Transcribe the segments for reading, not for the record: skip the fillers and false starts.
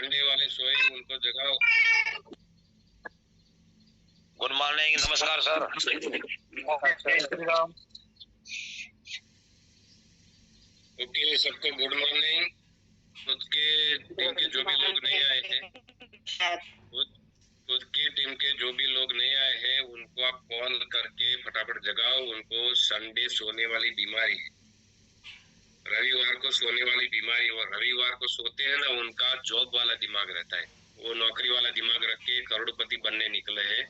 Sunday वाले सोए उनको जगाओ। गुड मॉर्निंग, नमस्कार सर। ओके, सबको गुड मॉर्निंग। खुद के टीम के जो भी लोग नहीं आए हैं, खुद की टीम के जो भी लोग नहीं आए हैं उनको आप कॉल करके फटाफट जगाओ। उनको संडे सोने वाली बीमारी है, रविवार को सोने वाली बीमारी। और रविवार को सोते हैं ना, उनका जॉब वाला दिमाग रहता है, वो नौकरी वाला दिमाग रख के करोड़पति बनने निकले हैं।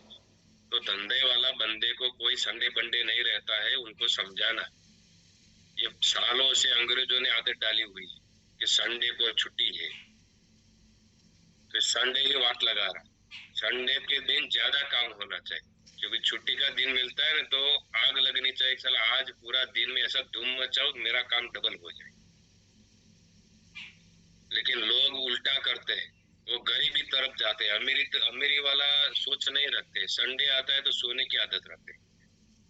तो धंधे वाला बंदे को कोई संडे बंडे नहीं रहता है, उनको समझाना। ये सालों से अंग्रेजों ने आदत डाली हुई है कि संडे को छुट्टी है, तो संडे ही वाट लगा रहा। संडे के दिन ज्यादा काम होना चाहिए, क्योंकि छुट्टी का दिन मिलता है ना, तो आग लगनी चाहिए। चल आज पूरा दिन में ऐसा धूम मचाओ मेरा काम डबल हो जाए। लेकिन लोग उल्टा करते हैं, वो गरीबी तरफ जाते हैं, अमीरी वाला सोच नहीं रखते। संडे आता है तो सोने की आदत रखते।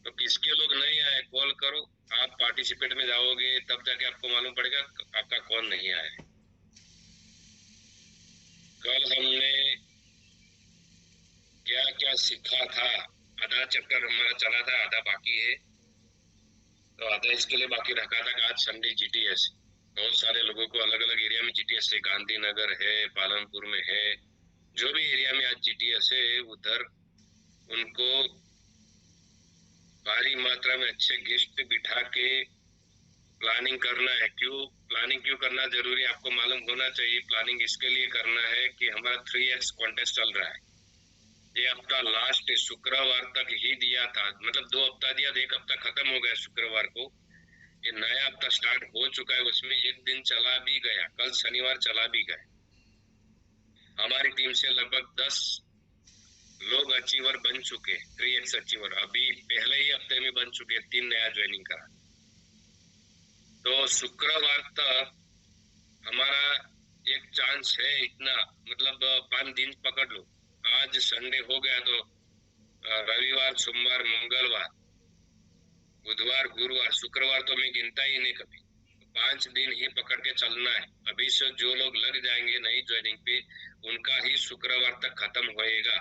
तो किसके लोग नहीं आए कॉल करो, आप पार्टिसिपेट में जाओगे तब जाके आपको मालूम पड़ेगा आपका कौन नहीं आया। कल हमने क्या क्या सीखा था, आधा चैप्टर हमारा चला था, आधा बाकी है। तो आधा इसके लिए बाकी रखा था कि आज संडे जीटीएस, बहुत सारे लोगों को अलग अलग एरिया में जीटीएस है, गांधीनगर है, पालनपुर में है, जो भी एरिया में आज जीटीएस है उधर उनको भारी मात्रा में अच्छे गेस्ट बिठा के प्लानिंग करना है। प्लानिंग क्यों करना जरूरी है आपको मालूम होना चाहिए। प्लानिंग इसके लिए करना है कि हमारा 3x कॉन्टेस्ट चल रहा है, ये हफ्ता लास्ट शुक्रवार तक ही दिया था, मतलब 2 हफ्ता दिया, 1 हफ्ता खत्म हो गया शुक्रवार को। ये नया हफ्ता स्टार्ट हो चुका है, उसमें 1 दिन चला भी गया, कल शनिवार चला भी गया। हमारी टीम से लगभग 10 लोग अचीवर बन चुके, 3x अचीवर अभी पहले ही हफ्ते में बन चुके, 3 नया ज्वाइनिंग करा। तो शुक्रवार तक हमारा एक चांस है इतना, मतलब 5 दिन पकड़ लो। आज संडे हो गया तो रविवार, सोमवार, मंगलवार, बुधवार, गुरुवार, शुक्रवार तो मैं गिनता ही नहीं कभी। 5 दिन ही पकड़ के चलना है। अभी से जो लोग लग जाएंगे नई ज्वाइनिंग पे, उनका ही शुक्रवार तक खत्म होएगा।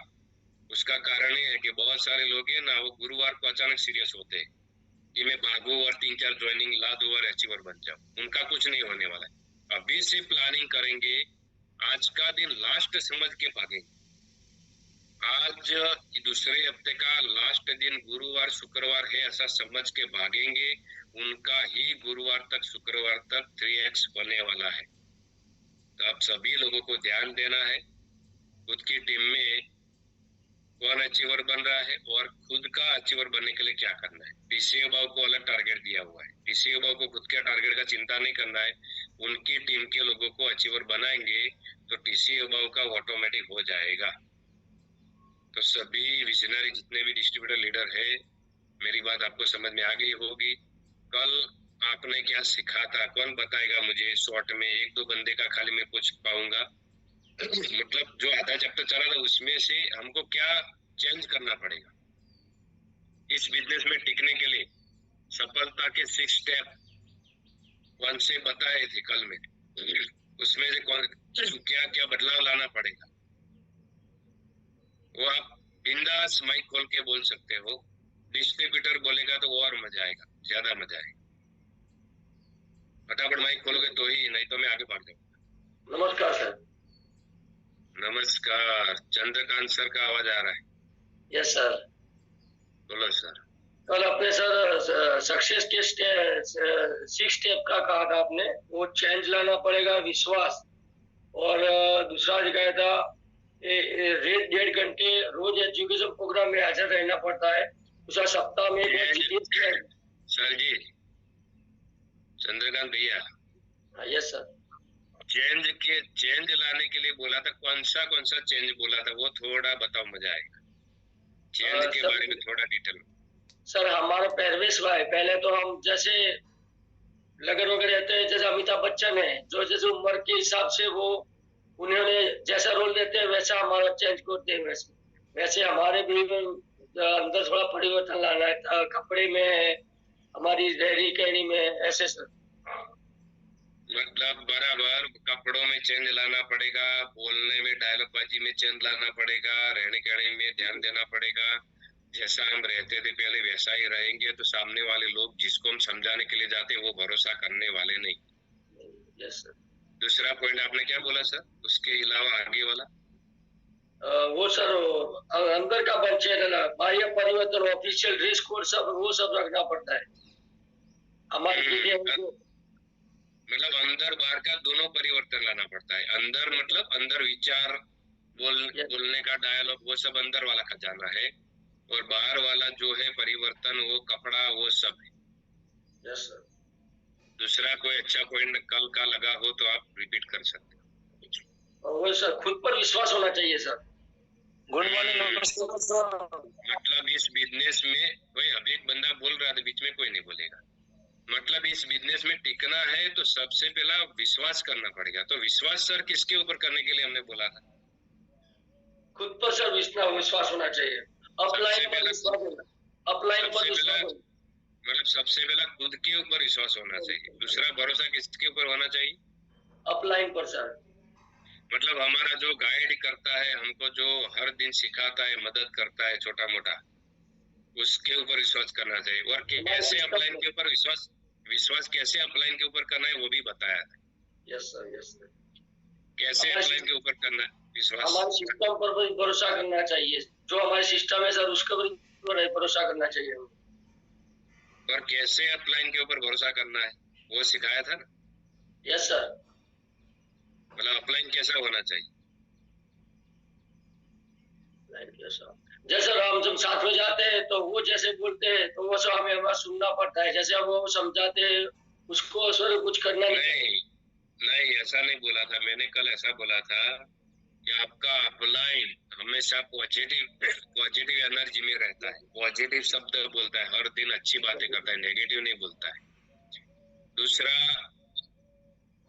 उसका कारण ये है कि बहुत सारे लोग हैं ना, वो गुरुवार को अचानक सीरियस होते हैं कि मैं भागू और 3-4 ज्वाइनिंग ला दूं और अचीवर बन जाऊं। उनका कुछ नहीं होने वाला है। अभी से प्लानिंग करेंगे, आज का दिन लास्ट समझ के भागेंगे। आज दूसरे हफ्ते का लास्ट दिन गुरुवार शुक्रवार है ऐसा समझ के भागेंगे, उनका ही गुरुवार तक शुक्रवार तक 3x होने वाला है। तो आप सभी लोगों को ध्यान देना है, खुद की टीम में कौन अचीवर बन रहा है और खुद का अचीवर बनने के लिए क्या करना है। पीसीओ बाबू को अलग टारगेट दिया हुआ है, पीसीओ बाबू को खुद के टारगेट का चिंता नहीं करना है, उनकी टीम के लोगों को अचीवर बनाएंगे तो टीसीओ बाबू का ऑटोमेटिक हो जाएगा। तो सभी विजनरी जितने भी डिस्ट्रीब्यूटर लीडर है, मेरी बात आपको समझ में आ गई होगी। कल आपने क्या सीखा था कौन बताएगा मुझे, शॉर्ट में 1-2 बंदे का खाली मैं पूछ पाऊंगा। मतलब जो आधा चैप्टर चला था उसमें से हमको क्या चेंज करना पड़ेगा इस बिजनेस में टिकने के लिए। सफलता के 6 स्टेप कौन से बताए थे कल में, उसमें से क्या क्या बदलाव लाना पड़ेगा, वो आप बिंदास माइक खोल के बोल सकते हो। डिस्ट्रीब्यूटर बोलेगा तो और मजा आएगा, ज्यादा मजा आएगा। फटाफट माइक खोलोगे तो ही, नहीं तो मैं आगे बढ़ जाऊंगा। नमस्कार सर। नमस्कार, चंद्रकांत सर का आवाज आ रहा है? Yes sir. बोलो सर। कल आपने सर सक्सेस के 6 स्टेप का कहा था आपने, वो चेंज लाना पड़ेगा, विश्वास, और दूसरा दिखाया था रेट 1.5 घंटे रोज एजुकेशन प्रोग्राम में हाजिर रहना पड़ता है, दूसरा सप्ताह में सर जी, चंद्रकांत भैया। Yes sir. चेंज लाने के लिए बोला था, कौन सा चेंज बोला था वो थोड़ा बताओ, मजा आएगा। चेंज के बारे में थोड़ा डिटेल। सर हमारा पहरवेश हुआ है, पहले तो हम जैसे लगन वगैरह रहते हैं, जैसे अमिताभ बच्चन है, जो जैसे उम्र के हिसाब से वो उन्होंने जैसा रोल देते हैं वैसा हमारा चेंज करते हैं, वैसे हमारे भी अंदर थोड़ा परिवर्तन लाना है, कपड़े में, हमारी रहनी कहनी में, ऐसे सर। मतलब बराबर कपड़ों में चेंज लाना पड़ेगा, बोलने में डायलॉग बाजी में चेंज लाना पड़ेगा, रहने कहने में ध्यान देना पड़ेगा। जैसा हम रहते थे पहले वैसा ही रहेंगे तो सामने वाले लोग जिसको हम समझाने के लिए जाते हैं वो भरोसा करने वाले नहीं। Yes sir. दूसरा पॉइंट आपने क्या बोला सर, उसके अलावा आगे वाला? वो सर अंदर का पंचायत बाह्य परिवर्तन, ऑफिशियल ड्रेस कोड सब वो सब रखना पड़ता है हमारे। मतलब अंदर बाहर का दोनों परिवर्तन लाना पड़ता है। अंदर मतलब अंदर विचार बोलने का डायलॉग वो सब अंदर वाला खजाना है, और बाहर वाला जो है परिवर्तन वो कपड़ा वो सब है। Yes sir. दूसरा कोई अच्छा पॉइंट कल का लगा हो तो आप रिपीट कर सकते हो। वो सर खुद पर विश्वास होना चाहिए सर। Good morning sir. मतलब इस बिजनेस में कोई अभी एक बंदा बोल रहा था बीच में, कोई नहीं बोलेगा। मतलब इस बिजनेस में टिकना है तो सबसे पहला विश्वास करना पड़ेगा। तो विश्वास सर किसके ऊपर करने के लिए हमने बोला था? खुद पर सर विश्वास होना चाहिए। अपलाइन पर विश्वास, अपलाइन पर विश्वास, मतलब सबसे पहला खुद के ऊपर विश्वास होना चाहिए। दूसरा भरोसा किसके ऊपर होना चाहिए? अपलाइन पर सर। मतलब हमारा जो गाइड करता है, हमको जो हर दिन सिखाता है, मदद करता है छोटा मोटा, उसके ऊपर विश्वास करना चाहिए। और कैसे अपलाइन के ऊपर विश्वास कैसे अपलाइन के ऊपर करना है वो भी बताया था। Yes sir, yes sir. कैसे अपलाइन के ऊपर करना है विश्वास? हमारे सिस्टम पर भी भरोसा करना चाहिए। जो हमारे सिस्टम है सर उसके ऊपर भरोसा करना चाहिए। और कैसे अपलाइन के ऊपर भरोसा करना है वो सिखाया था ना? Yes sir. मतलब अपलाइन कैसा होना चाहिए? जैसे हम जब साथ में जाते हैं तो वो जैसे बोलते हैं तो वो सब हमें हमारा सुनना पड़ता है। जैसे वो समझाते हैं उसको सर कुछ करना नहीं ऐसा नहीं बोला था मैंने। कल ऐसा बोला था कि आपका अपलाइन हमेशा पॉजिटिव एनर्जी में रहता है, पॉजिटिव शब्द बोलता है, हर दिन अच्छी बातें करता है, नेगेटिव नहीं बोलता है। दूसरा,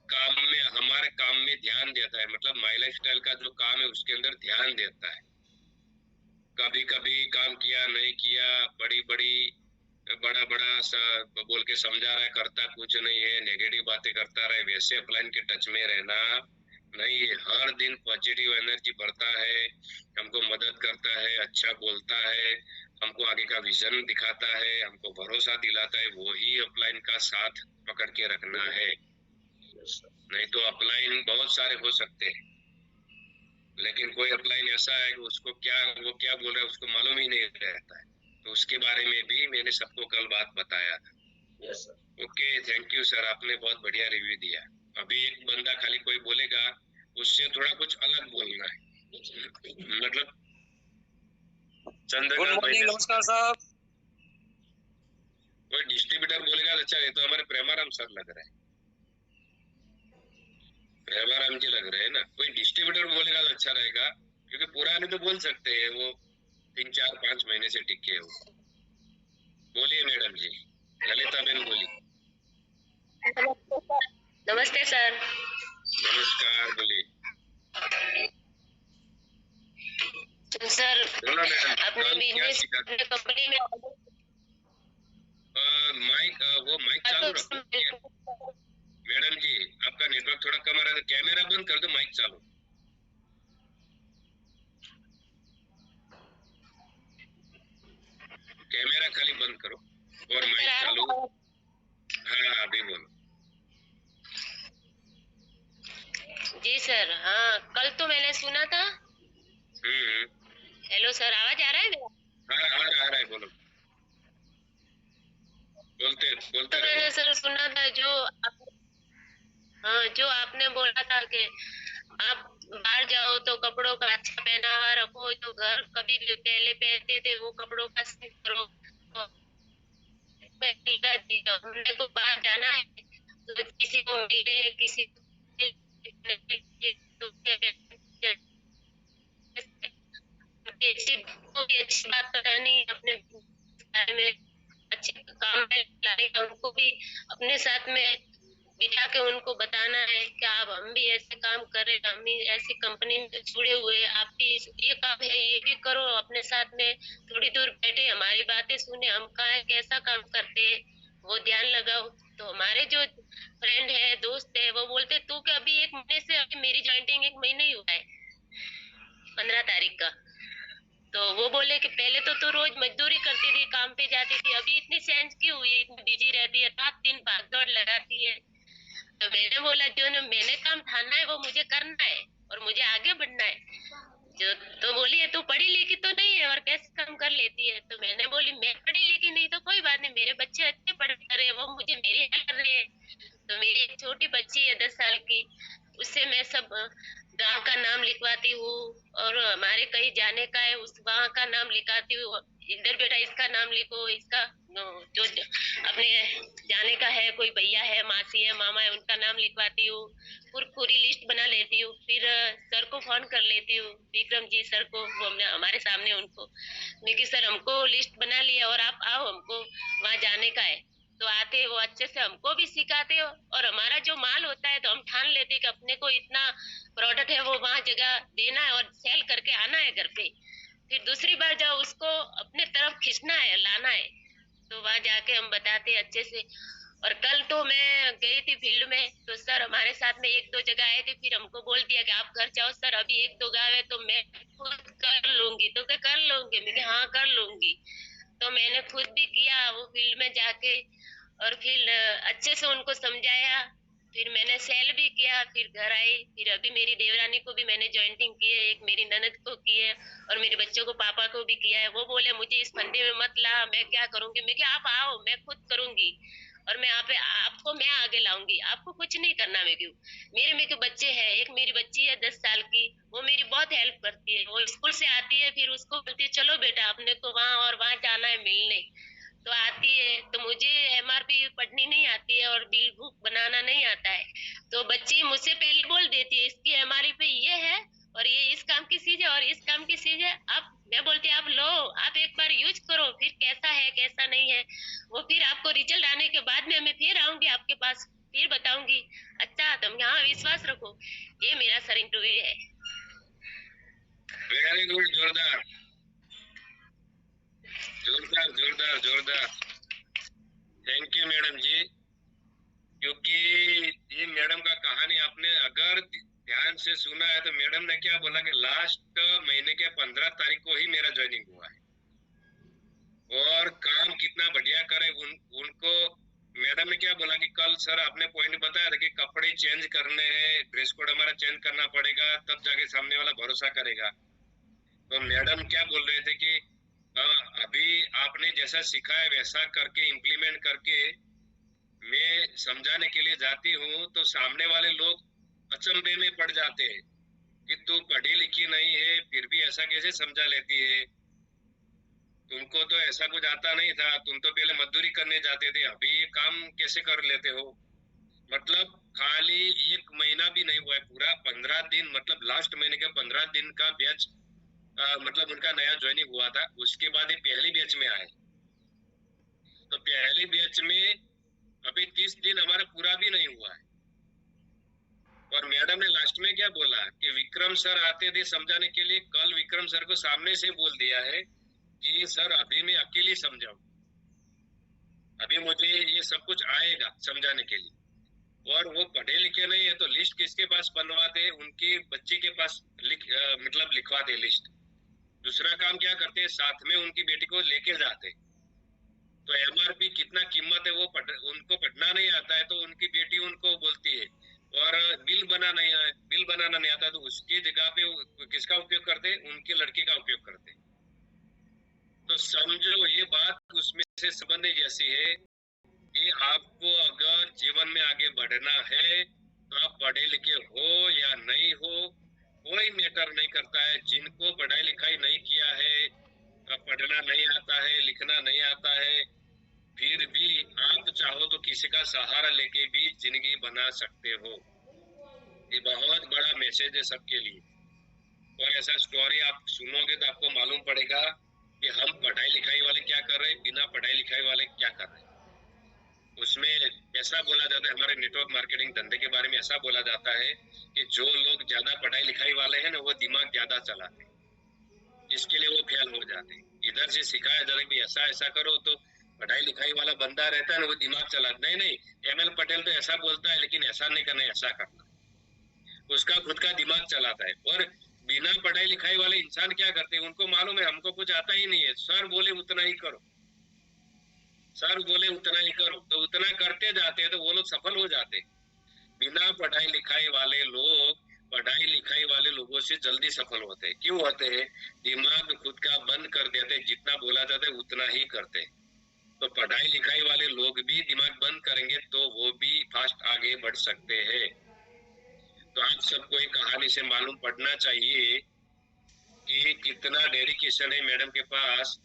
काम में हमारे काम में ध्यान देता है। मतलब माई लाइफ स्टाइल का जो काम है उसके अंदर ध्यान देता है। कभी कभी काम किया नहीं किया, बड़ा बड़ा सा बोल के समझा रहा है, करता कुछ नहीं है, नेगेटिव बातें करता रहे, वैसे अपलाइन के टच में रहना नहीं है। हर दिन पॉजिटिव एनर्जी भरता है, हमको मदद करता है, अच्छा बोलता है, हमको आगे का विजन दिखाता है, हमको भरोसा दिलाता है। वही अपलाइन का साथ पकड़ के रखना है। नहीं तो अपलाइन बहुत सारे हो सकते हैं, लेकिन कोई अपलाइन ऐसा है कि उसको वो क्या बोल रहा है उसको मालूम ही नहीं रहता है। तो उसके बारे में भी मैंने सबको कल बात बताया था। Yes sir. Okay, thank you sir, आपने बहुत बढ़िया रिव्यू दिया। अभी एक बंदा खाली कोई बोलेगा उससे थोड़ा कुछ अलग बोलना है। मतलब चंद्रकांत भाई, नमस्कार साहब। कोई डिस्ट्रीब्यूटर बोलेगा अच्छा, ये तो हमारे प्रेमाराम सर लग रहे हैं, प्रेमाराम जी लग रहे हैं ना। कोई डिस्ट्रीब्यूटर बोलेगा तो अच्छा रहेगा, क्योंकि पुराने तो बोल सकते हैं, वो 3 4 5 महीने से टिके हो। बोलिए मैडम जी, ललिता बेन बोली। नमस्ते सर। नमस्कार, बोलिए सर। बोलो मैडम, अपने बिजनेस कंपनी में माइक चालू रखो मैडम जी। आपका नेटवर्क थोड़ा कम आ रहा है, तो कैमरा बंद कर दो, माइक चालू। कैमरा खाली बंद करो और माइक चालू। हाँ अभी बोलो। जी सर। हाँ, कल तो मैंने सुना था। हेलो सर, आवाज आ रहा है मेरा? हाँ आ रहा है, बोलो। बोलते तो मैंने सर सुना था जो आपने बोला था कि आप बाहर जाओ तो कपड़ों का अच्छा पहनावा रखो, जो घर कभी भी पहले पहनते थे वो कपड़ों का सेट करो। हमने को बाहर जाना है तो किसी को मिले, किसी को भी अच्छी बात बतानी, अपने बारे में अच्छे काम में लाने का, उनको भी अपने साथ में बिठा के उनको बताना है कि आप हम भी ऐसे काम कर रहे, हम भी ऐसी कंपनी में जुड़े हुए, आप भी ये काम है ये भी करो। अपने साथ में थोड़ी दूर बैठे हमारी बातें सुने, हम कहा कैसा काम करते हैं वो ध्यान लगाओ। तो हमारे जो फ्रेंड है, दोस्त है, वो बोलते तू क्या अभी 1 महीने से, अभी मेरी ज्वाइंटिंग 1 महीना ही हुआ है, 15 तारीख का। तो वो बोले कि पहले तो तू रोज मजदूरी करती थी, काम पे जाती थी, अभी इतनी चेंज क्यों हुई, इतनी बिजी रहती है, रात दिन भाग दौड़ लगाती है। तो मैंने बोला जो मैंने काम ठाना है वो मुझे करना है और मुझे आगे बढ़ना है। जो तो बोली है तू पढ़ी लिखी तो नहीं है और कैसे काम कर लेती है। तो मैंने बोली मैं पढ़ी लिखी नहीं तो कोई बात नहीं, मेरे बच्चे अच्छे पढ़ रहे हैं, वो मुझे मेरी हेल्प कर रहे हैं। तो मेरी एक छोटी बच्ची है 10 साल की, उससे मैं सब गांव का नाम लिखवाती हूँ और हमारे कहीं जाने का है उस वहाँ का नाम लिखाती हूँ, इधर बेटा इसका नाम लिखो, इसका जो अपने जाने का है, कोई भैया है, मासी है, मामा है, उनका नाम लिखवाती हूँ, पूरी लिस्ट बना लेती हूँ। फिर सर को फोन कर लेती हूँ, विक्रम जी सर को, वो हमने हमारे सामने उनको, मैं कि सर हमको लिस्ट बना लिया और आप आओ, हमको वहाँ जाने का है। तो आते वो अच्छे से हमको भी सिखाते हो और हमारा जो माल होता है तो हम ठान लेते कि अपने को इतना प्रोडक्ट है वो वहाँ जगह देना है और सेल करके आना है घर पे। फिर दूसरी बार जब उसको अपने तरफ खींचना है, लाना है, तो वहाँ जाके हम बताते अच्छे से। और कल तो मैं गई थी फील्ड में, तो सर हमारे साथ में 1-2 जगह आए थे, फिर हमको बोल दिया कि आप घर जाओ सर, अभी 1-2 गाँव है तो मैं खुद कर लूंगी। तो क्या कर लूंगी, मैं हाँ कर लूंगी। तो मैंने खुद भी किया वो फील्ड में जाके और फिर अच्छे से उनको समझाया। फिर मैंने सेल भी किया, फिर घर आई, फिर अभी मेरी देवरानी को भी मैंने ज्वाइंटिंग की है, एक मेरी ननद को की है और मेरे बच्चों को पापा को भी किया है। वो बोले मुझे इस फंदे में मत ला, मैं क्या करूंगी, मैं क्या आप आओ, मैं खुद करूंगी और मैं आपको मैं आगे लाऊंगी, आपको कुछ नहीं करना। मैं क्यों, मेरे के बच्चे हैं, एक मेरी बच्ची है 10 साल की, वो मेरी बहुत हेल्प करती है। वो स्कूल से आती है, फिर उसको बोलती है चलो बेटा अपने को वहाँ और वहाँ जाना है मिलने, तो आती है। तो मुझे एमआरपी पढ़नी नहीं आती है और बिल बुक बनाना नहीं आता है, तो बच्ची मुझसे पहले बोल देती है इसकी एमआरपी ये है और ये इस काम की चीज है और इस काम की चीज है। अब मैं बोलती आप लो, आप एक बार यूज करो, फिर कैसा है कैसा नहीं है वो फिर आपको रिजल्ट आने के बाद में मैं फिर आऊंगी आपके पास, फिर बताऊंगी। अच्छा तुम यहाँ विश्वास रखो, ये मेरा सर इंटरव्यू है। वेरी गुड, जोरदार जोरदार जोरदार जोरदार। थैंक यू मैडम जी, क्योंकि ये मैडम का कहानी आपने अगर ध्यान से सुना है तो मैडम ने क्या बोला कि लास्ट महीने के 15 तारीख को ही मेरा ज्वाइनिंग हुआ है और काम कितना बढ़िया करे उनको मैडम ने क्या बोला कि कल सर आपने पॉइंट बताया था कि कपड़े चेंज करने हैं, ड्रेस कोड हमारा चेंज करना पड़ेगा, तब जाके सामने वाला भरोसा करेगा। तो मैडम क्या बोल रहे थे कि अभी आपने जैसा सीखा है वैसा करके इम्प्लीमेंट करके मैं समझाने के लिए जाती हूँ तो सामने वाले लोग अचंभे में पड़ जाते हैं कि तू पढ़ी लिखी नहीं है फिर भी ऐसा कैसे समझा लेती है, तुमको तो ऐसा कुछ आता नहीं था, तुम तो पहले मजदूरी करने जाते थे, अभी ये काम कैसे कर लेते हो। मतलब खाली 1 महीना भी नहीं हुआ है, पूरा 15 दिन, मतलब लास्ट महीने के 15 दिन का बैच मतलब उनका नया ज्वाइनिंग हुआ था, उसके बाद ये पहली बैच में आए। तो पहली बैच में अभी 30 दिन हमारा पूरा भी नहीं हुआ है और मैडम ने लास्ट में क्या बोला कि विक्रम सर आते थे समझाने के लिए, कल विक्रम सर को सामने से बोल दिया है कि सर अभी मैं अकेले समझाऊं, अभी मुझे ये सब कुछ आएगा समझाने के लिए। और वो पढ़े लिखे नहीं है तो लिस्ट किसके पास बनवाते, उनकी बच्ची के पास मतलब लिखवाते लिस्ट। दूसरा काम क्या करते, साथ में उनकी बेटी को लेके जाते। तो एमआरपी कितना कीमत है वो उनको पढ़ना नहीं आता है तो उनकी बेटी उनको बोलती है, और बिल बनाना नहीं आता तो उसकी जगह पे किसका उपयोग करते, उनके लड़के का उपयोग करते। तो समझो ये बात उसमें से समझने जैसी है कि आपको अगर जीवन में आगे बढ़ना है तो आप पढ़े लिखे हो या नहीं हो कोई मैटर नहीं करता है। जिनको पढ़ाई लिखाई नहीं किया है, पढ़ना नहीं आता है, लिखना नहीं आता है, फिर भी आप चाहो तो किसी का सहारा लेके भी जिंदगी बना सकते हो। ये बहुत बड़ा मैसेज है सबके लिए। और ऐसा स्टोरी आप सुनोगे तो आपको मालूम पड़ेगा कि हम पढ़ाई लिखाई वाले क्या कर रहे हैं, बिना पढ़ाई लिखाई वाले क्या कर रहे हैं। उसमें ऐसा बोला जाता है, हमारे नेटवर्क मार्केटिंग धंधे के बारे में ऐसा बोला जाता है कि जो लोग ज्यादा पढ़ाई लिखाई वाले हैं ना वो दिमाग ज्यादा चलाते हैं, इसके लिए वो फेल हो जाते हैं। इधर से सिखाया जाता है कि ऐसा ऐसा करो तो पढ़ाई लिखाई वाला बंदा रहता है ना, वो दिमाग चला नहीं नहीं, एमएल पटेल तो ऐसा बोलता है लेकिन ऐसा नहीं करना, ऐसा करना, उसका खुद का दिमाग चलाता है। और बिना पढ़ाई लिखाई वाले इंसान क्या करते हैं, उनको मालूम है हमको कुछ आता ही नहीं है, सर बोले उतना ही करो, सर बोले उतना ही करो, तो उतना करते जाते हैं तो वो लोग सफल हो जाते हैं। बिना पढ़ाई लिखाई वाले लोग पढ़ाई लिखाई वाले लोगों से जल्दी सफल होते हैं। क्यों होते हैं? दिमाग खुद का बंद कर देते हैं, जितना बोला जाता है उतना ही करते हैं। तो पढ़ाई लिखाई वाले लोग भी दिमाग बंद करेंगे तो वो भी फास्ट आगे बढ़ सकते हैं। तो आप सबको एक कहानी से मालूम पड़ना चाहिए कि कितना डेडिकेशन है मैडम के पास।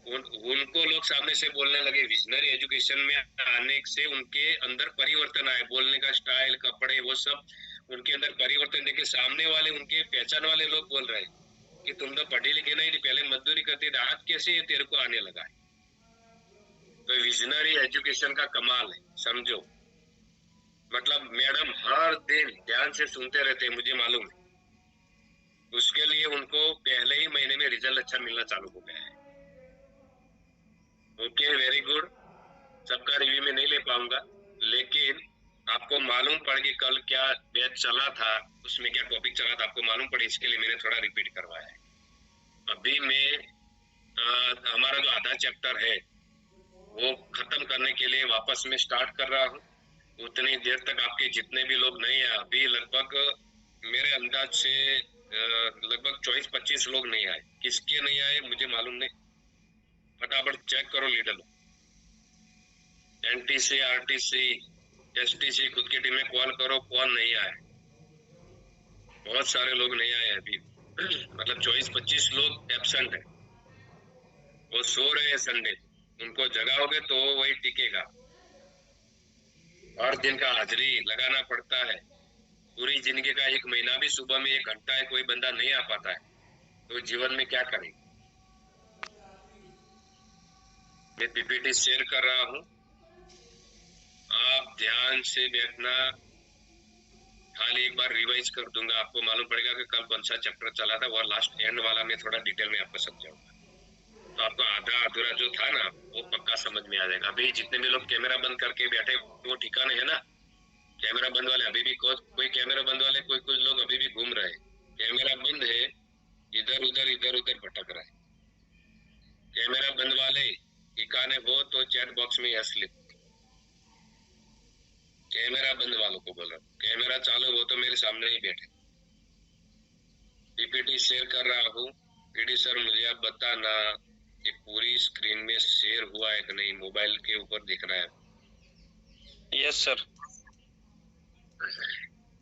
उनको लोग सामने से बोलने लगे, विजनरी एजुकेशन में आने से उनके अंदर परिवर्तन आए, बोलने का स्टाइल, कपड़े, वो सब उनके अंदर परिवर्तन देखे सामने वाले उनके पहचान वाले लोग बोल रहे हैं कि तुम तो पढ़े लिखे नहीं थे, पहले मजदूरी करते थे, आज कैसे ये तेरे को आने लगा है। तो विजनरी एजुकेशन का कमाल है, समझो। मतलब मैडम हर दिन ध्यान से सुनते रहते हैं, मुझे मालूम है। उसके लिए उनको पहले ही महीने में रिजल्ट अच्छा मिलना चालू हो गया है। Okay, very good. सबका रिव्यू में नहीं ले पाऊंगा, लेकिन आपको मालूम पड़ गई कल क्या बैच चला था, उसमें क्या टॉपिक चला था, आपको मालूम पड़े, इसके लिए मैंने थोड़ा रिपीट करवाया है। अभी मैं हमारा जो आधा चैप्टर है वो खत्म करने के लिए वापस में स्टार्ट कर रहा हूँ। उतनी देर तक आपके जितने भी लोग नहीं आए, अभी लगभग मेरे अंदाज से लगभग 24-25 लोग नहीं आए। किसके नहीं आए मुझे मालूम नहीं, फटाफट चेक करो लीडर। एनटीसी, आरटीसी, एसटीसी, खुद की टीम में कॉल करो कौन नहीं आए। बहुत सारे लोग नहीं आए अभी मतलब 24-25 लोग एब्सेंट है, वो सो रहे हैं संडे, उनको जगाओगे तो वही टिकेगा। हर दिन का हाजिरी लगाना पड़ता है, पूरी जिंदगी का एक महीना भी सुबह में 1 घंटा है, कोई बंदा नहीं आ पाता है तो जीवन में क्या करेगा। मैं पीपीटी शेयर कर रहा हूँ, आप ध्यान से बैठना। खाली एक बार रिवाइज कर दूंगा, आपको मालूम पड़ेगा कि कल कौन सा चैप्टर चला था, और लास्ट एंड वाला में थोड़ा डिटेल में आपको समझाऊंगा, तो आपको आधा अधूरा जो था ना वो पक्का समझ में आ जाएगा। अभी जितने भी लोग कैमरा बंद करके बैठे वो ठिकाने है ना, कैमरा बंद वाले अभी भी कोई कैमरा बंद वाले, कुछ लोग अभी भी घूम रहे हैं, कैमरा बंद है, इधर उधर भटक रहा है। कैमरा बंद वाले ठिकाने हो तो चैट बॉक्स में यस लिख। कैमरा बंद वालों को बोल रहा हूँ, कैमरा चालू हो तो मेरे सामने ही बैठे। पीपीटी शेयर कर रहा हूँ। पीडी सर मुझे आप बताना कि पूरी स्क्रीन में शेयर हुआ है कि नहीं, मोबाइल के ऊपर दिख रहा है। Yes sir.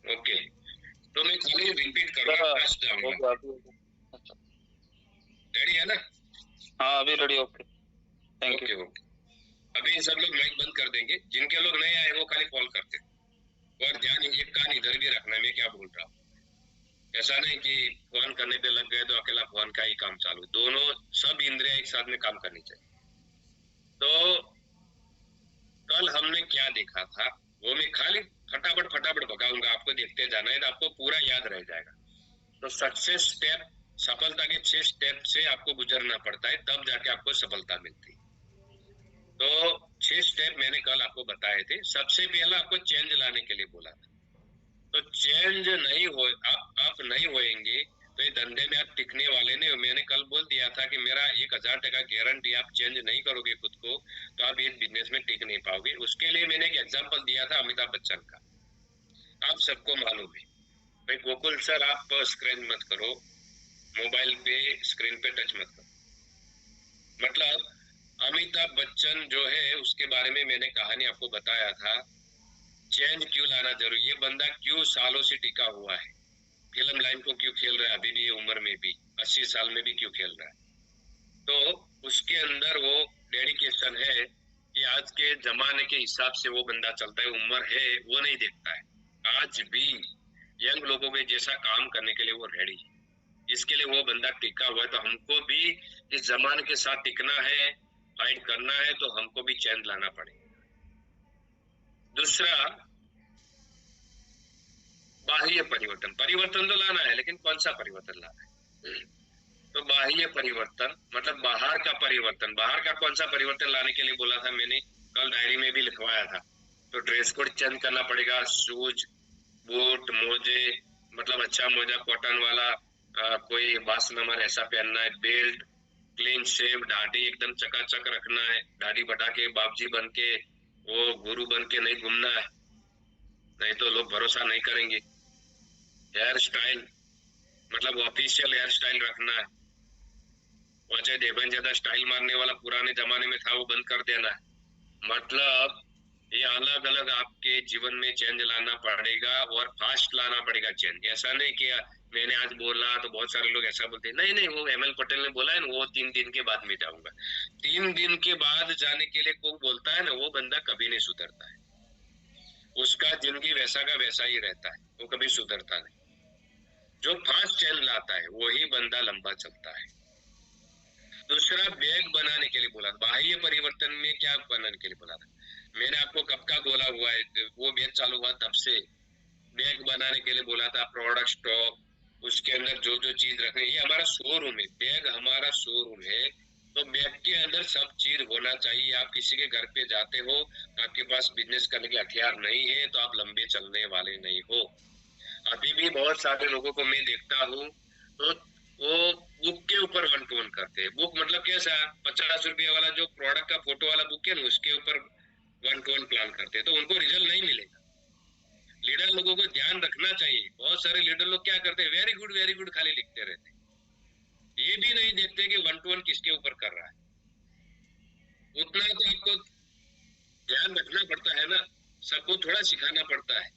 ओके, तो मैं खाली रिपीट करूंगा, फर्स्ट जाऊंगा। रेडी है ना? हाँ अभी ready. Okay thank you. Okay, अभी सब लोग माइक बंद कर देंगे, जिनके लोग नहीं आए वो खाली कॉल करते, और ध्यान एक कान इधर भी रखना मैं क्या बोल रहा हूँ। ऐसा नहीं कि फोन करने पे लग गए तो अकेला फोन का ही काम चालू, दोनों सब इंद्रिया एक साथ में काम करनी चाहिए। तो कल हमने क्या देखा था वो मैं खाली फटाफट भगाऊंगा, आपको देखते जाना है तो आपको पूरा याद रह जाएगा। तो सक्सेस स्टेप, सफलता के 6 स्टेप से आपको गुजरना पड़ता है, तब जाके आपको सफलता मिलती है। तो 6 स्टेप मैंने कल आपको बताए थे। सबसे पहला आपको चेंज लाने के लिए बोला था, तो चेंज नहीं हो, आप नहीं होएंगे तो ये धंधे में आप टिकने वाले नहीं हो। मैंने कल बोल दिया था कि मेरा 1000 गारंटी, आप चेंज नहीं करोगे खुद को तो आप इस बिजनेस में टिक नहीं पाओगे। उसके लिए मैंने एक एग्जांपल दिया था अमिताभ बच्चन का, आप सबको मालूम है भाई। गोकुल सर आप स्क्रैच मत करो, मोबाइल पे स्क्रीन पे टच मत करो। मतलब अमिताभ बच्चन जो है उसके बारे में मैंने कहानी आपको बताया था, चेंज क्यों लाना जरूरी, ये बंदा क्यों सालों से टिका हुआ है, फिल्म लाइन को क्यों खेल रहा है, अभी भी ये उम्र में भी 80 साल में भी क्यों खेल रहा है। तो उसके अंदर वो डेडिकेशन है कि आज के जमाने के हिसाब से वो बंदा चलता है, उम्र है वो नहीं देखता है, आज भी यंग लोगों के जैसा काम करने के लिए वो रेडी है, इसके लिए वो बंदा टिका हुआ है। तो हमको भी इस जमाने के साथ टिकना है, फाइट करना है, तो हमको भी चेंज लाना पड़ेगा। दूसरा, बाह्य परिवर्तन तो लाना है, लेकिन कौन सा परिवर्तन लाना है। तो बाह्य परिवर्तन मतलब बाहर का परिवर्तन, बाहर का कौन सा परिवर्तन लाने के लिए बोला था मैंने, कल डायरी में भी लिखवाया था। तो ड्रेस कोड चेंज करना पड़ेगा, शूज, बूट, मोजे, मतलब अच्छा मोजा कॉटन वाला, कोई 22 नंबर ऐसा पहनना है, बेल्ट, क्लीन शेव, दाढ़ी एकदम चकाचक रखना है, दाढ़ी बढ़ा के बाबूजी बन के, वो गुरु बन के नहीं घूमना है, नहीं तो लोग भरोसा नहीं करेंगे। हेयर स्टाइल मतलब ऑफिशियल हेयर स्टाइल रखना है, अजय देवगन ज्यादा स्टाइल मारने वाला पुराने जमाने में था वो बंद कर देना है। मतलब ये अलग अलग आपके जीवन में चेंज लाना पड़ेगा और फास्ट लाना पड़ेगा चेंज। ऐसा नहीं कि मैंने आज बोला तो बहुत सारे लोग ऐसा बोलते हैं, नहीं नहीं वो ML पटेल ने बोला है ना, वो 3 दिन के बाद में जाऊंगा। 3 दिन के बाद जाने के लिए कोई बोलता है ना, वो बंदा कभी नहीं सुधरता है, उसका जिंदगी वैसा का वैसा ही रहता है, वो कभी सुधरता नहीं। जो फास्ट चेंज लाता है वही बंदा लंबा चलता है। दूसरा बैग बनाने के लिए बोला, बाह्य परिवर्तन में क्या बनाने के लिए बोला था मैंने आपको, कब का बोला हुआ है, वो बैग चालू हुआ तब से बैग बनाने के लिए बोला था। प्रोडक्ट स्टॉक, उसके अंदर जो जो चीज रखनी, ये हमारा शोरूम है, बैग हमारा शोरूम है, तो बैग के अंदर सब चीज होना चाहिए। आप किसी के घर पे जाते हो, आपके पास बिजनेस करने के हथियार नहीं है तो आप लंबे चलने वाले नहीं हो। अभी भी बहुत सारे लोगों को मैं देखता हूँ तो वो बुक के ऊपर 1 to 1 करते हैं। बुक मतलब कैसा, 50 रुपये वाला जो प्रोडक्ट का फोटो वाला बुक है ना, उसके ऊपर 1 to 1 प्लान करते हैं, तो उनको रिजल्ट नहीं मिलेगा। लीडर लोगों को ध्यान रखना चाहिए, बहुत सारे लीडर लोग क्या करते हैं, वेरी गुड खाली लिखते रहते हैं, ये भी नहीं देखते कि 1 to 1 किसके ऊपर कर रहा है। उतना तो आपको ध्यान रखना पड़ता है ना, सबको थोड़ा सिखाना पड़ता है।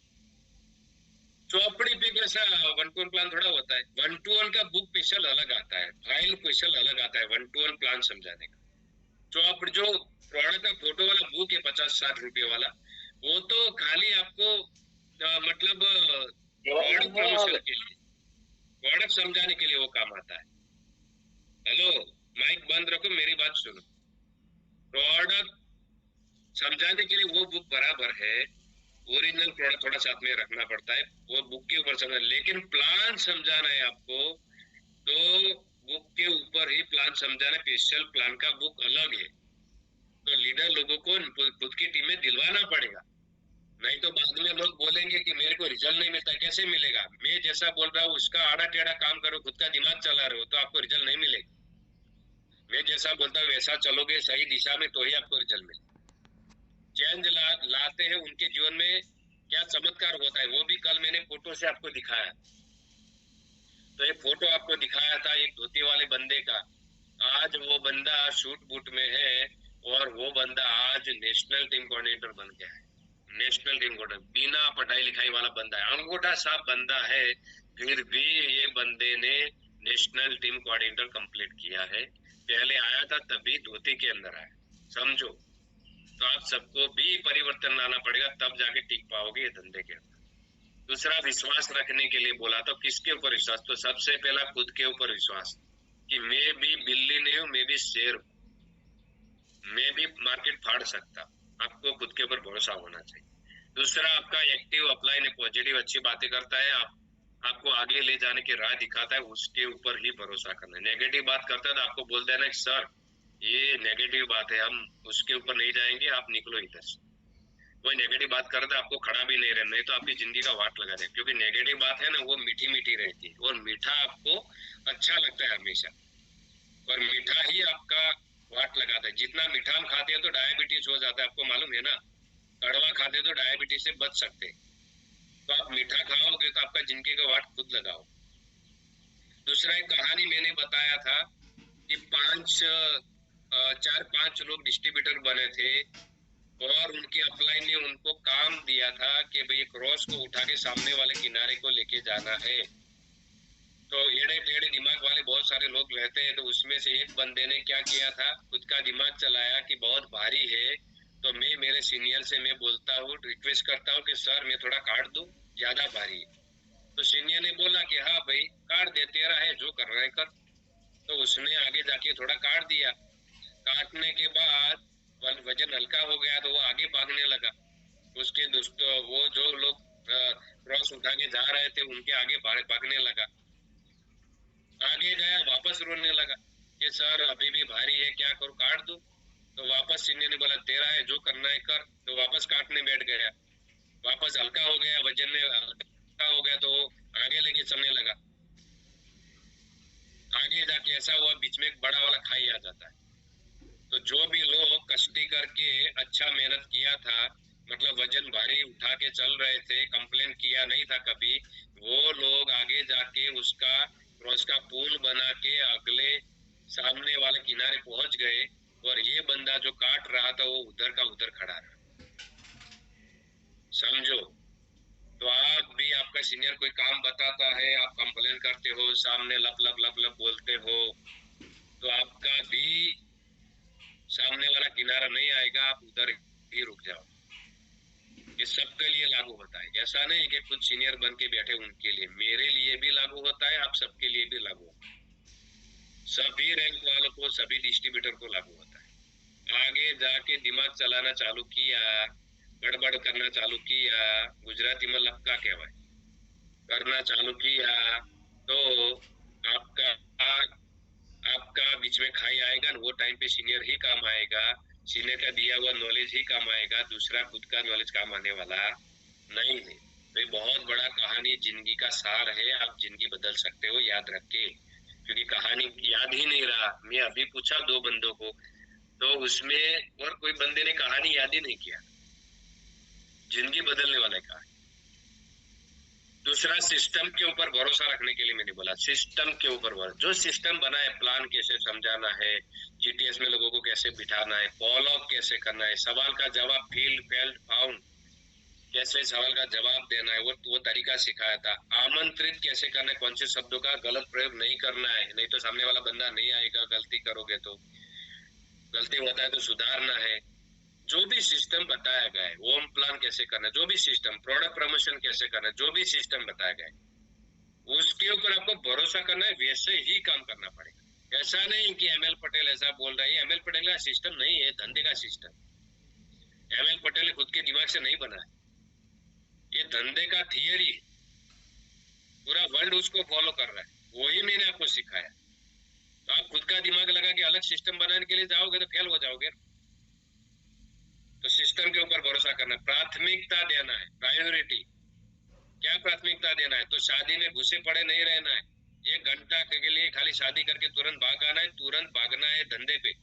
चौपड़ी पे कैसा 1 to 1 प्लान थोड़ा होता है, 1 to 1 का बुक स्पेशल अलग आता है, फाइल स्पेशल अलग आता है 1 to 1 प्लान समझाने का। चौपड़ी जो प्रोडक्ट का फोटो वाला बुक है 50-60 रुपए वाला, वो तो खाली आपको मतलब प्रोडक्ट प्रमोशन के लिए, प्रोडक्ट समझाने के लिए वो काम आता है। हेलो, माइक बंद रखो, मेरी बात सुनो। प्रोडक्ट समझाने के लिए वो बुक बराबर है, ओरिजिनल प्रोडक्ट थोड़ा साथ में रखना पड़ता है, वो बुक के ऊपर समझना, लेकिन प्लान समझाना है आपको तो बुक के ऊपर ही प्लान समझाना, स्पेशल प्लान का बुक अलग है। तो लीडर लोगों को खुद की टीम में दिलवाना पड़ेगा, नहीं तो बाद में लोग बोलेंगे कि मेरे को रिजल्ट नहीं मिलता। कैसे मिलेगा, मैं जैसा बोल रहा हूँ उसका आड़ा टेढ़ा काम करो, खुद का दिमाग चला रहे हो तो आपको रिजल्ट नहीं मिलेगा। मैं जैसा बोलता हूँ वैसा चलोगे सही दिशा में तो ही आपको रिजल्ट मिलेगा। चेंज लाते हैं उनके जीवन में, क्या चमत्कार होता है वो भी कल मैंने फोटो से आपको दिखाया। तो एक फोटो आपको दिखाया था एक धोती वाले बंदे का, आज वो बंदा शूट बूट में है और वो बंदा आज नेशनल टीम कोऑर्डिनेटर बन गया है। नेशनल टीम कोऑर्डिनेटर बिना पढ़ाई लिखाई वाला बंदा है, अंगूठा साफ बंदा है, फिर भी ये बंदे ने नेशनल टीम कोऑर्डिनेटर कंप्लीट किया है। पहले आया था तभी धोती के अंदर आया, समझो। तो आप सबको भी परिवर्तन लाना पड़ेगा, तब जाके टिक पाओगे ये धंधे के अंदर। दूसरा विश्वास रखने के लिए बोला, तो किसके ऊपर विश्वास, तो सबसे पहला खुद के ऊपर विश्वास कि मैं भी बिल्ली नहीं हूँ, मैं भी शेर हूँ, मैं भी मार्केट फाड़ सकता। आपको खुद के ऊपर भरोसा होना चाहिए। दूसरा आपका एक्टिव अपलाइन है, पॉजिटिव अच्छी बातें करता है, आपको आगे ले जाने की राह दिखाता है, उसके ऊपर ही भरोसा करना है। नेगेटिव बात करता है तो आपको बोल देना कि सर ये नेगेटिव बात है, हम उसके ऊपर नहीं जाएंगे, आप निकलो इधर से। कोई नेगेटिव बात कर रहा है आपको खड़ा भी नहीं रहना, नहीं तो आपकी जिंदगी का वाट लगा दे, क्योंकि नेगेटिव बात है ना वो मीठी मीठी रहती है और मीठा आपको अच्छा लगता है हमेशा, और मीठा ही आपका वाट लगाता है। जितना मीठा हम खाते हैं तो डायबिटीज हो जाता है, आपको मालूम है ना, कड़वा खाते तो डायबिटीज से बच सकते हैं, तो आप मीठा खाओगे तो आपका जिंदगी का वाट खुद लगाओ। दूसरा एक कहानी मैंने बताया था कि 4-5 लोग डिस्ट्रीब्यूटर बने थे और उनके अपलाइन ने उनको काम दिया था कि भाई क्रॉस को उठा के सामने वाले किनारे को लेके जाना है। तो एड़े टेढ़े दिमाग वाले बहुत सारे लोग रहते हैं, तो उसमें से एक बंदे ने क्या किया था, खुद का दिमाग चलाया कि बहुत भारी है, तो मैं मेरे सीनियर से मैं बोलता हूँ, रिक्वेस्ट करता हूँ कि सर मैं थोड़ा काट दूं, ज्यादा भारी है। तो सीनियर ने बोला कि हाँ भाई काट दे, तेरा है, जो कर रहा है कर। तो उसने आगे जाके थोड़ा काट दिया, काटने के बाद वजन हल्का हो गया तो वो आगे भागने लगा। उसके दोस्तों वो जो लोग क्रॉस उठा के जा रहे थे उनके आगे भागने लगा। आगे गया वापस रोने लगा कि सर अभी भी भारी है, क्या करूं, काट दूं? तो वापस सीनियर ने बोला तेरा है, जो करना है कर। तो वापस काटने बैठ गया, वापस हल्का हो गया, वजन में हल्का हो गया तो आगे लेके चलने लगा। आगे जाके ऐसा हुआ बीच में एक बड़ा वाला खाई आ जाता है। तो जो भी लोग कष्टी करके अच्छा मेहनत किया था, मतलब वजन भारी उठा के चल रहे थे, कंप्लेन किया नहीं था कभी, वो लोग आगे जाके उसका क्रॉस का पुल बना के अगले सामने वाले किनारे पहुंच गए, और ये बंदा जो काट रहा था वो उधर का उधर खड़ा रहा। समझो। तो आप भी, आपका सीनियर कोई काम बताता है, आप कंप्लेन करते हो, सामने लप लप लप लप बोलते हो, तो आपका भी सामने वाला किनारा नहीं आएगा, आप उधर ही रुक जाओ। ये सबके लिए लागू होता है, ऐसा नहीं कि कुछ सीनियर बन के बैठे उनके लिए, मेरे लिए भी लागू होता है, आप सबके लिए भी लागू होता है, सभी रैंक वालों को, सभी डिस्ट्रीब्यूटर को लागू होता है। आगे जाके दिमाग चलाना चालू किया, गड़बड़ करना चालू किया, गुजराती में लक्का कहवाय, करना चालू किया तो आपका आपका बीच में खाई आएगा, वो टाइम पे सीनियर ही काम आएगा, सीनियर का दिया हुआ नॉलेज ही काम आएगा, दूसरा खुद का नॉलेज काम आने वाला नहीं है। तो बहुत बड़ा कहानी जिंदगी का सार है, आप जिंदगी बदल सकते हो, याद रख के, क्योंकि कहानी याद ही नहीं रहा। मैं अभी पूछा 2 बंदों को, तो उसमें और कोई बंदे ने कहानी याद ही नहीं किया, जिंदगी बदलने वाले का। दूसरा, सिस्टम के ऊपर भरोसा रखने के लिए मैंने बोला, सिस्टम के ऊपर भरोसा, जो सिस्टम बना है, प्लान कैसे समझाना है, जीटीएस में लोगों को कैसे बिठाना है, फॉलो अप कैसे करना है, सवाल का जवाब फील्ड फेल्ड फाउंड, कैसे सवाल का जवाब देना है, वो तरीका सिखाया था। आमंत्रित कैसे करना है, कौन से शब्दों का गलत प्रयोग नहीं करना है, नहीं तो सामने वाला बंदा नहीं आएगा, गलती करोगे तो, गलती होता है तो सुधारना है। जो भी सिस्टम बताया गया है, होम प्लान कैसे करना है, जो भी सिस्टम, प्रोडक्ट प्रमोशन कैसे करना है, जो भी सिस्टम बताया गया है, उसके ऊपर आपको भरोसा करना है, वैसे ही काम करना पड़ेगा। ऐसा नहीं कि एमएल पटेल ऐसा बोल रहा है, एमएल पटेल का सिस्टम नहीं है, धंधे का सिस्टम। एमएल पटेल ने खुद के दिमाग से नहीं बनाया, ये धंधे का थियरी, पूरा वर्ल्ड उसको फॉलो कर रहा है, वही मैंने आपको सिखाया। तो आप खुद का दिमाग लगा के अलग सिस्टम बनाने के लिए जाओगे तो फेल हो जाओगे। तो सिस्टम के ऊपर भरोसा करना, प्राथमिकता देना है, प्रायोरिटी। क्या प्राथमिकता देना है? तो शादी में घुसे पड़े नहीं रहना है, 1 घंटा के लिए खाली शादी करके तुरंत भाग आना है, तुरंत भागना है धंधे पे।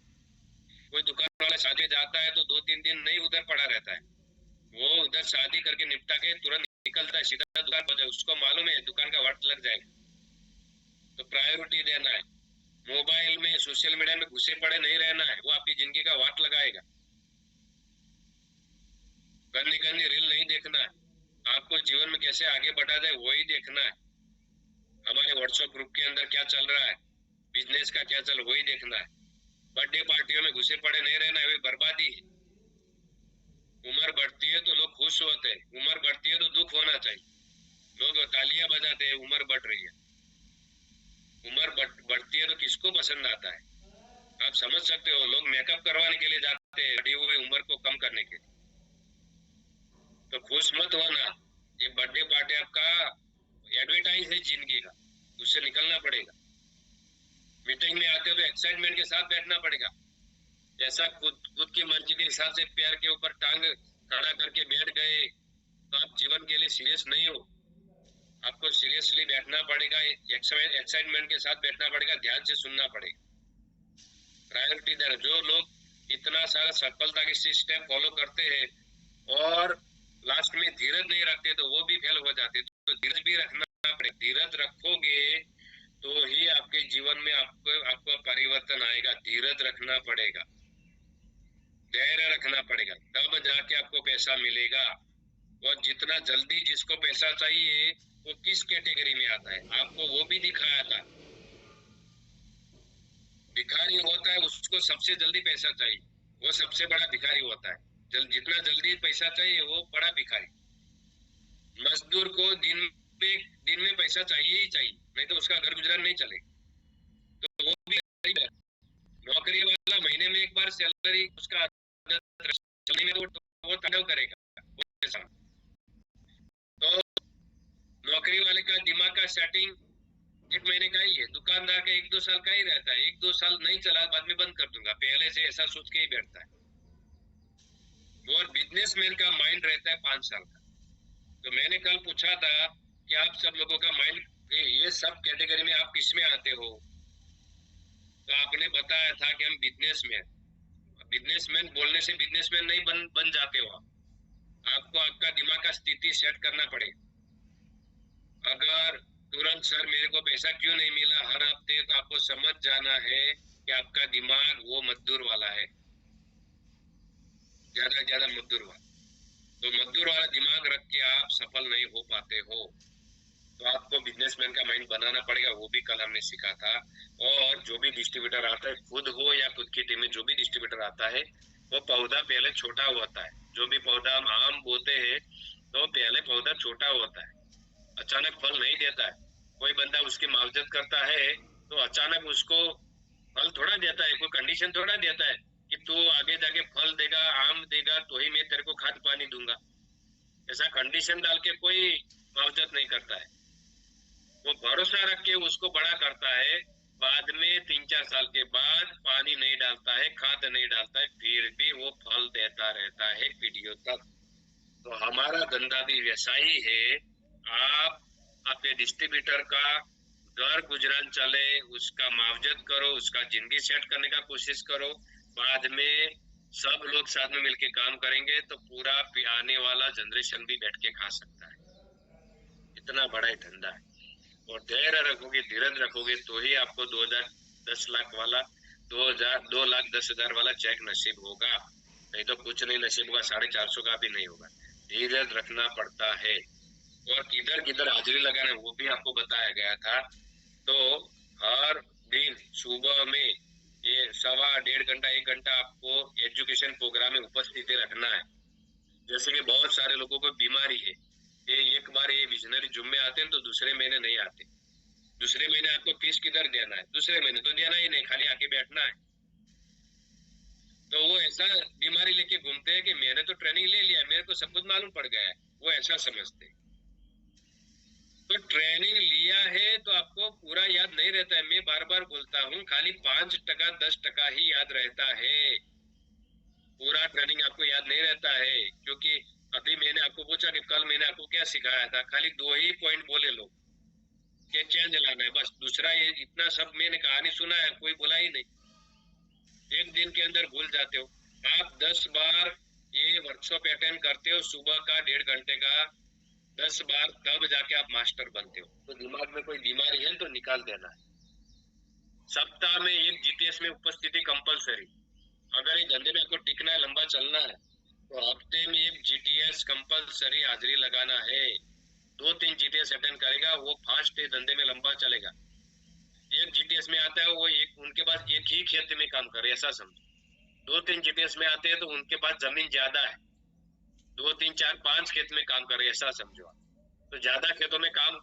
कोई दुकान वाला शादी जाता है तो 2-3 दिन नहीं उधर पड़ा रहता है, वो उधर शादी करके निपटा के तुरंत निकलता है, सीधा दुकान पर जाए, उसको मालूम है दुकान का वाट लग जाएगा। तो प्रायोरिटी देना है। मोबाइल में, सोशल मीडिया में घुसे पड़े नहीं रहना है, वो आपकी जिंदगी का वाट लगाएगा। गंदी गंदी रील नहीं देखना है, आपको जीवन में कैसे आगे बढ़ा जाए वही देखना है। हमारे व्हाट्सएप ग्रुप के अंदर क्या चल रहा है, बिजनेस का क्या चल, वही देखना है। बर्थडे पार्टियों में घुसे पड़े नहीं रहना है, वही बर्बादी है। उम्र बढ़ती है तो लोग खुश होते हैं, उम्र बढ़ती है तो दुख होना चाहिए। लोग तालियां बजाते हैं, उम्र बढ़ रही है। उम्र बढ़ती है तो किसको पसंद आता है? आप समझ सकते हो, लोग मेकअप करवाने के लिए जाते हैं बढ़ी हुई उम्र को कम करने के लिए। तो खुश मत होना, ये बर्थडे पार्टी आपका एडवर्टाइज है जिंदगी का, उससे निकलना पड़ेगा। मीटिंग में आते हो तो एक्साइटमेंट के साथ बैठना पड़ेगा। ऐसा खुद की मर्जी के हिसाब से पैर के ऊपर टांग खड़ा करके बैठ गए तो आप जीवन के लिए सीरियस नहीं हो। आपको सीरियसली बैठना पड़ेगा, एक्साइटमेंट के साथ बैठना पड़ेगा, ध्यान से सुनना पड़ेगा, प्रायोरिटी देना। जो लोग इतना सारा सफलता के सिस्टम फॉलो करते हैं और लास्ट में धीरज नहीं रखते तो वो भी फेल हो जाते। तो धीरज भी रखना पड़ेगा, धीरज रखोगे तो ही आपके जीवन में आपको परिवर्तन आएगा। धीरज रखना पड़ेगा, धैर्य रखना पड़ेगा, तब जाके आपको पैसा मिलेगा। और जितना जल्दी जिसको पैसा चाहिए वो किस कैटेगरी में आता है, आपको वो भी दिखाया था। भिखारी होता है उसको सबसे जल्दी पैसा चाहिए, वो सबसे बड़ा भिखारी होता है। जितना जल्दी पैसा चाहिए वो बड़ा भिखारी। मजदूर को दिन में पैसा चाहिए ही चाहिए, नहीं तो उसका घर गुजरान नहीं चले, तो वो भी गरीब है। नौकरी वाला महीने में एक बार सैलरी उसका चलने में वो तांडव करेगा। तो नौकरी वाले का दिमाग का सेटिंग 1 महीने का ही है, दुकानदार का 1-2 साल का ही रहता है। 1-2 साल नहीं चला, बाद में बंद कर दूंगा, पहले से ऐसा सोच के ही बैठता है। और बिजनेसमैन का माइंड रहता है 5 साल का। तो मैंने कल पूछा था कि आप सब लोगों का माइंड, ये सब कैटेगरी में आप किस में आते हो? तो आपने बताया था कि हम बिजनेसमैन। बिजनेसमैन बोलने से बिजनेसमैन नहीं बन जाते हो आप। आपको आपका दिमाग का स्थिति सेट करना पड़ेगा। अगर तुरंत सर मेरे को पैसा क्यों नहीं मिला हर हफ्ते, तो आपको समझ जाना है कि आपका दिमाग वो मजदूर वाला है, ज्यादा मजदूर वाला। तो मजदूर वाला दिमाग रख के आप सफल नहीं हो पाते हो। तो आपको बिजनेसमैन का माइंड बनाना पड़ेगा, वो भी कल हमने सीखा था। और जो भी डिस्ट्रीब्यूटर आता है, खुद हो या खुद की टीम में जो भी डिस्ट्रीब्यूटर आता है, वो पौधा पहले छोटा होता है। जो भी पौधा हम आम बोते हैं तो पहले पौधा छोटा होता है, अचानक फल नहीं देता है। कोई बंदा उसकी मावजत करता है तो अचानक उसको फल थोड़ा देता है, कोई कंडीशन थोड़ा देता है कि तू आगे जाके फल देगा, आम देगा तो ही मैं तेरे को खाद पानी दूंगा। ऐसा कंडीशन डाल के कोई मावजत नहीं करता है। वो भरोसा रख के उसको बड़ा करता है। बाद में 3-4 साल के बाद पानी नहीं डालता है, खाद नहीं डालता है, फिर भी वो फल देता रहता है पीढ़ियों तक। तो हमारा धंधा भी वैसा ही है। आप आपके डिस्ट्रीब्यूटर का घर गुजरान चले, उसका मुआवजत करो, उसका जिंदगी सेट करने का कोशिश करो। बाद में सब लोग साथ में मिलके काम करेंगे तो पूरा आने वाला जनरेशन भी बैठ के खा सकता है। इतना बड़ा ही धंधा है। और धैर्य रखोगे, धीरज रखोगे तो ही आपको 2010 लाख वाला 2,10,000 वाला चेक नसीब होगा। नहीं तो कुछ नहीं नसीब होगा, 450 का भी नहीं होगा। धीरज रखना पड़ता है। और किधर किधर हाजिरी लगाना वो भी आपको बताया गया था। तो हर दिन सुबह में ये 1.25 घंटा 1 घंटा आपको एजुकेशन प्रोग्राम में उपस्थिति रखना है। जैसे कि बहुत सारे लोगों को बीमारी है, ये एक बार ये विजनरी जुम्मे आते हैं तो दूसरे महीने नहीं आते। दूसरे महीने आपको फीस किधर देना है? दूसरे महीने तो देना ही नहीं, खाली आके बैठना है। तो वो ऐसा बीमारी लेके घूमते हैं कि मैंने तो ट्रेनिंग ले लिया, मेरे को सब कुछ मालूम पड़ गया है, वो ऐसा समझते। तो ट्रेनिंग लिया है तो आपको पूरा याद नहीं रहता है। मैं बार बार बोलता हूँ, खाली 5% 10% ही याद रहता है। पूरा ट्रेनिंग आपको याद नहीं रहता है। क्योंकि अभी मैंने आपको पूछा कि कल मैंने आपको क्या सिखाया था, खाली 2 ही पॉइंट बोले लोग कि चेंज लाना है, बस। दूसरा ये इतना सब मैंने कहानी सुना है, कोई बोला ही नहीं। एक दिन के अंदर भूल जाते हो। आप 10 बार ये वर्कशॉप अटेंड करते हो, सुबह का 1.5 घंटे का 10 बार, तब जाके आप मास्टर बनते हो। तो दिमाग में कोई बीमारी है तो निकाल देना है। सप्ताह में 1 जीटीएस में उपस्थिति कंपलसरी। अगर ये धंधे में आपको टिकना है, लंबा चलना है, तो हफ्ते में 1 जीटीएस कंपलसरी हाजिरी लगाना है। 2-3 जीटीएस अटेंड करेगा, वो फास्ट धंधे में लंबा चलेगा। 1 जीटीएस में आता है, वो एक उनके पास एक ही खेत में काम करे, ऐसा समझो। 2-3 जीटीएस में आते हैं तो उनके पास जमीन ज्यादा है, 2-3-4-5 खेत में काम करे, ऐसा समझो। तो ज्यादा खेतों में काम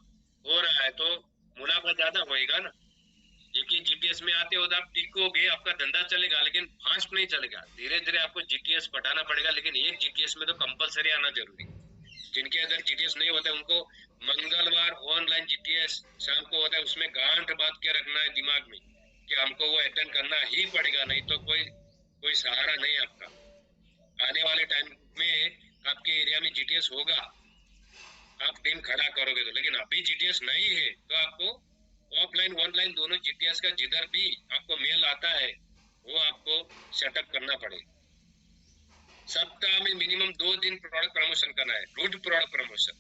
हो रहा है तो मुनाफा ज्यादा होएगा ना। एक ही जीटीएस में आते हो तो आप टिकोगे, आपका धंधा चलेगा, लेकिन फास्ट नहीं चलेगा। धीरे धीरे आपको जीटीएस बढ़ाना पड़ेगा, लेकिन एक जीटीएस में तो कंपलसरी आना जरूरी। जिनके अंदर जीटीएस नहीं होता है उनको मंगलवार ऑनलाइन जीटीएस शाम को होता है, उसमें गांठ बांध के रखना है दिमाग में कि हमको वो अटेंड करना ही पड़ेगा, नहीं तो कोई सहारा नहीं आपका। आने वाले टाइम में आपके एरिया में जीटीएस होगा, आप टीम खड़ा करोगे तो। लेकिन अभी जीटीएस नहीं है तो आपको ऑफलाइन ऑनलाइन दोनों जीटीएस का जिधर भी आपको मेल आता है वो आपको सेटअप करना पड़ेगा। सप्ताह में मिनिमम 2 दिन प्रोडक्ट प्रमोशन करना है। रूट प्रोडक्ट प्रमोशन,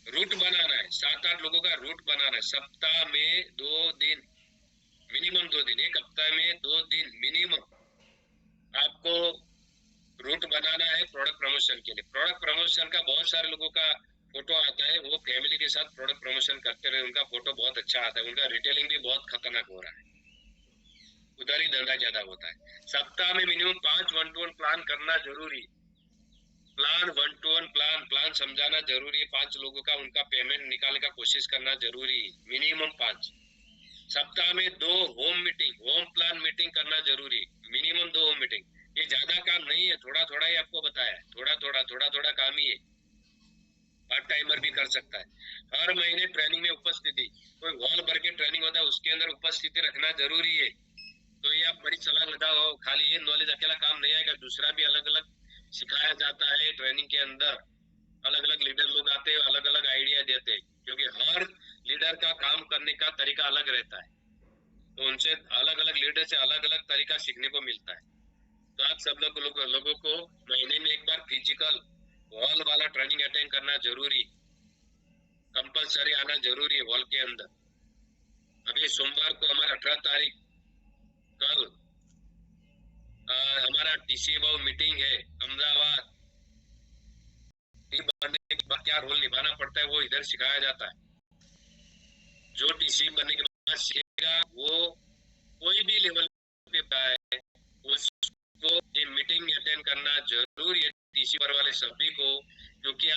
रूट बनाना है, 7-8 लोगों का रूट बनाना है। सप्ताह में 2 दिन, मिनिमम 2 दिन, एक हफ्ता में 2 दिन मिनिमम आपको रूट बनाना है प्रोडक्ट प्रमोशन के लिए। प्रोडक्ट प्रमोशन का बहुत सारे लोगों का फोटो आता है, वो फैमिली के साथ प्रोडक्ट प्रमोशन करते रहे, उनका फोटो बहुत अच्छा आता है, उनका रिटेलिंग भी बहुत खतरनाक हो रहा है, उधर ही धंधा ज्यादा होता है। सप्ताह में मिनिमम 5 1-to-1 प्लान करना जरूरी। प्लान 1-to-1 प्लान समझाना जरूरी है। 5 लोगों का उनका पेमेंट निकालने का कोशिश करना जरूरी है, मिनिमम 5। सप्ताह में 2 home meeting, home plan meeting करना जरूरी, मिनिमम 2 होम मीटिंग। ये ज्यादा काम नहीं है, थोड़ा थोड़ा ही आपको बताया है, थोड़ा थोड़ा काम ही है। पार्ट टाइमर भी कर सकता है। हर महीने ट्रेनिंग में उपस्थिति, कोई हॉल भर के ट्रेनिंग होता है उसके अंदर उपस्थिति रखना जरूरी है। तो ये आप बड़ी छलांग लगाओ, खाली ये नॉलेज अकेला काम नहीं आएगा, दूसरा भी अलग अलग सिखाया जाता है ट्रेनिंग के अंदर। अलग अलग लीडर लोग आते हैं, अलग अलग आइडिया देते हैं, क्योंकि हर लीडर का काम करने का तरीका अलग रहता है, तो उनसे अलग अलग लीडर से अलग अलग तरीका सीखने को मिलता है। तो आप सब लोगों को महीने में एक बार फिजिकल हॉल वाला ट्रेनिंग अटेंड करना जरूरी, कंपलसरी आना जरूरी है हॉल के अंदर। अभी सोमवार को हमारा 18 तारीख कल हमारा टीसी मीटिंग है अहमदाबाद। बनने के बाद क्या रोल निभाना पड़ता है वो इधर सिखाया जाता है। जो टीसी बनने के बाद सीखेगा वो कोई भी लेवल पे पाए, उसको ये मीटिंग अटेंड करना जरूरी है टीसी पर वाले सभी को, क्योंकि